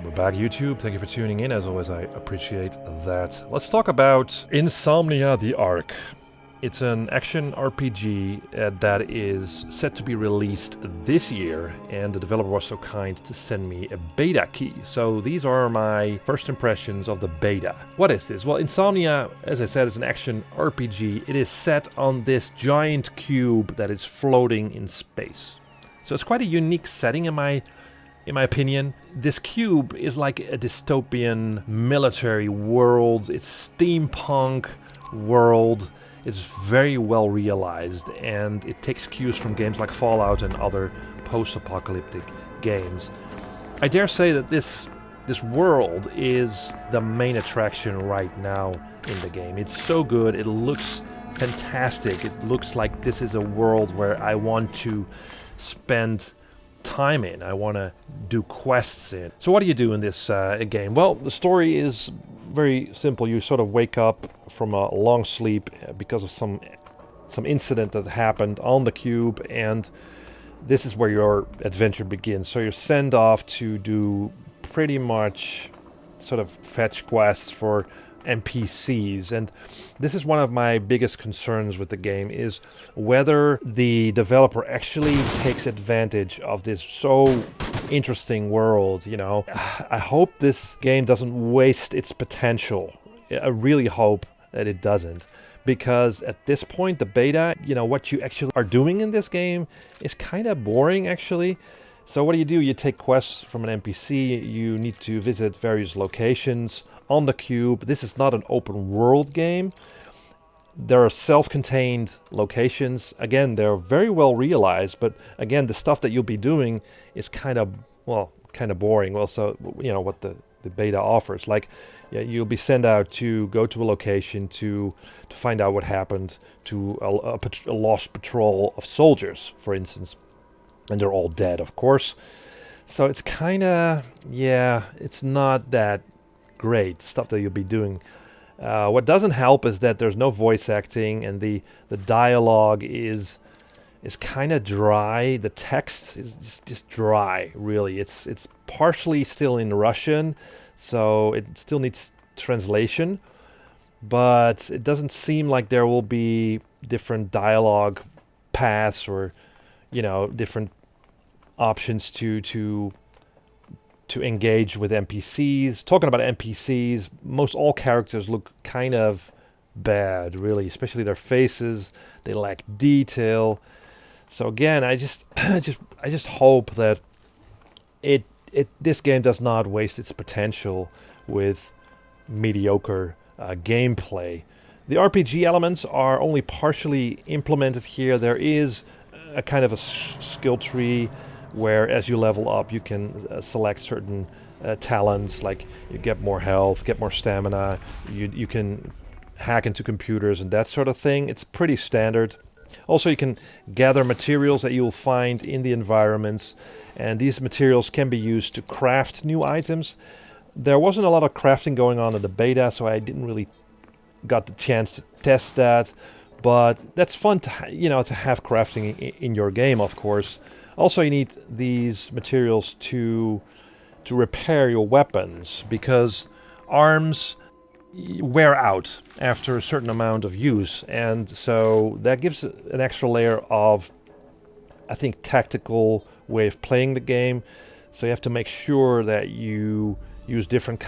We're back, YouTube. Thank you for tuning in. As always, I appreciate that. Let's talk about Insomnia the Arc. It's an action RPG that is set to be released this year, and the developer was so kind to send me a beta key. So these are my first impressions of the beta. What is this? Well, Insomnia, as I said, is an action RPG. It is set on this giant cube that is floating in space. So it's quite a unique setting in my opinion. This cube is like a dystopian military world. It's steampunk world. It's very well realized, and it takes cues from games like Fallout and other post-apocalyptic games. I dare say that this world is the main attraction right now in the game. It's so good. It looks fantastic. It looks like this is a world where I want to spend time in. I want to do quests in. So what do you do in this game? Well, the story is very simple. You sort of wake up from a long sleep because of some incident that happened on the cube, and this is where your adventure begins. So you're sent off to do pretty much sort of fetch quests for NPCs, and this is one of my biggest concerns with the game, is whether the developer actually takes advantage of this so interesting world. You know, I hope this game doesn't waste its potential. I really hope that it doesn't, because at this point, the beta, you know, what you actually are doing in this game is kind of boring, actually. So what do? You take quests from an NPC, you need to visit various locations on the cube. This is not an open world game. There are self-contained locations. Again, they're very well realized, but again, the stuff that you'll be doing is kind of boring. Well, so, you know, what the beta offers. Like, yeah, you'll be sent out to go to a location to find out what happened to a lost patrol of soldiers, for instance. And they're all dead, of course. So it's kind of, yeah, it's not that great stuff that you'll be doing. What doesn't help is that there's no voice acting, and the dialogue is kind of dry. The text is just dry, really. It's partially still in Russian, so it still needs translation. But it doesn't seem like there will be different dialogue paths or, you know, different options to engage with NPCs. Talking about NPCs, most all characters look kind of bad, really, especially their faces. They lack detail. So again, I just hope that this game does not waste its potential with mediocre gameplay. The RPG elements are only partially implemented here. There is a kind of a skill tree where, as you level up, you can select certain talents, like you get more health, get more stamina, you can hack into computers and that sort of thing. It's pretty standard. Also, you can gather materials that you'll find in the environments, and these materials can be used to craft new items. There wasn't a lot of crafting going on in the beta, so I didn't really got the chance to test that. But that's fun to have crafting in your game, of course. Also, you need these materials to repair your weapons, because arms wear out after a certain amount of use, and so that gives an extra layer of, I think, tactical way of playing the game. So you have to make sure that you use different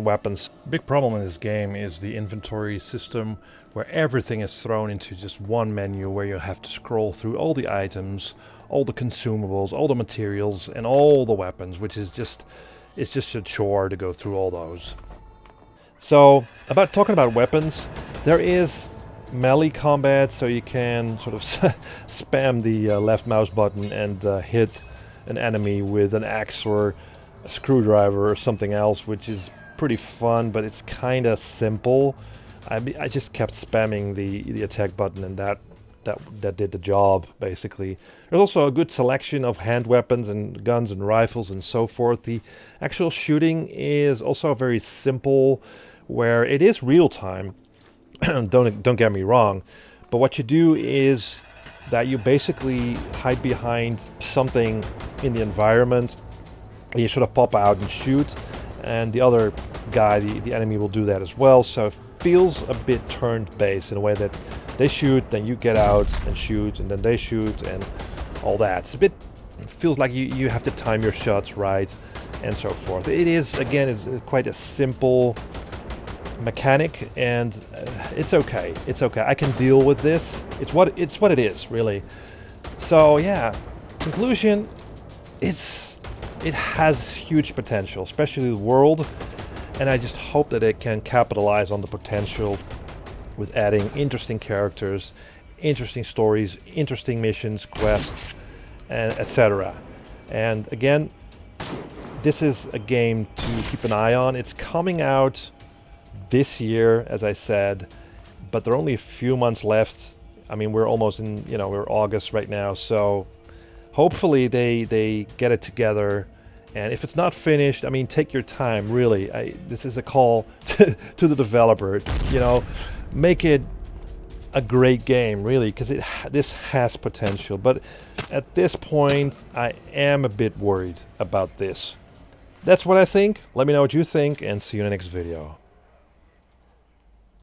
weapons. Big problem in this game is the inventory system, where everything is thrown into just one menu, where you have to scroll through all the items, all the consumables, all the materials, and all the weapons, which is just a chore to go through all those. So, talking about weapons, there is melee combat, so you can sort of spam the left mouse button and hit an enemy with an axe or a screwdriver or something else, which is pretty fun, but it's kind of simple. I just kept spamming the attack button, and that did the job, basically. There's also a good selection of hand weapons and guns and rifles and so forth. The actual shooting is also very simple, where it is real time. Don't get me wrong, but what you do is that you basically hide behind something in the environment, you sort of pop out and shoot, and the other guy, the enemy, will do that as well. So it feels a bit turn-based in a way that they shoot, then you get out and shoot, and then they shoot, and all that. It's a bit, it feels like you have to time your shots right, and so forth. It is, again, it's quite a simple mechanic, and it's okay. It's okay. I can deal with this. It's what it is, really. So yeah, conclusion, it has huge potential, especially the world, and I just hope that it can capitalize on the potential with adding interesting characters, interesting stories, interesting missions, quests, and etc. And again, this is a game to keep an eye on. It's coming out this year, as I said, but there are only a few months left. I mean, we're almost in, we're August right now, so hopefully they get it together. And if it's not finished, I mean, take your time, really. This is a call to the developer, make it a great game, really, because this has potential. But at this point, I am a bit worried about this. That's what I think. Let me know what you think, and see you in the next video.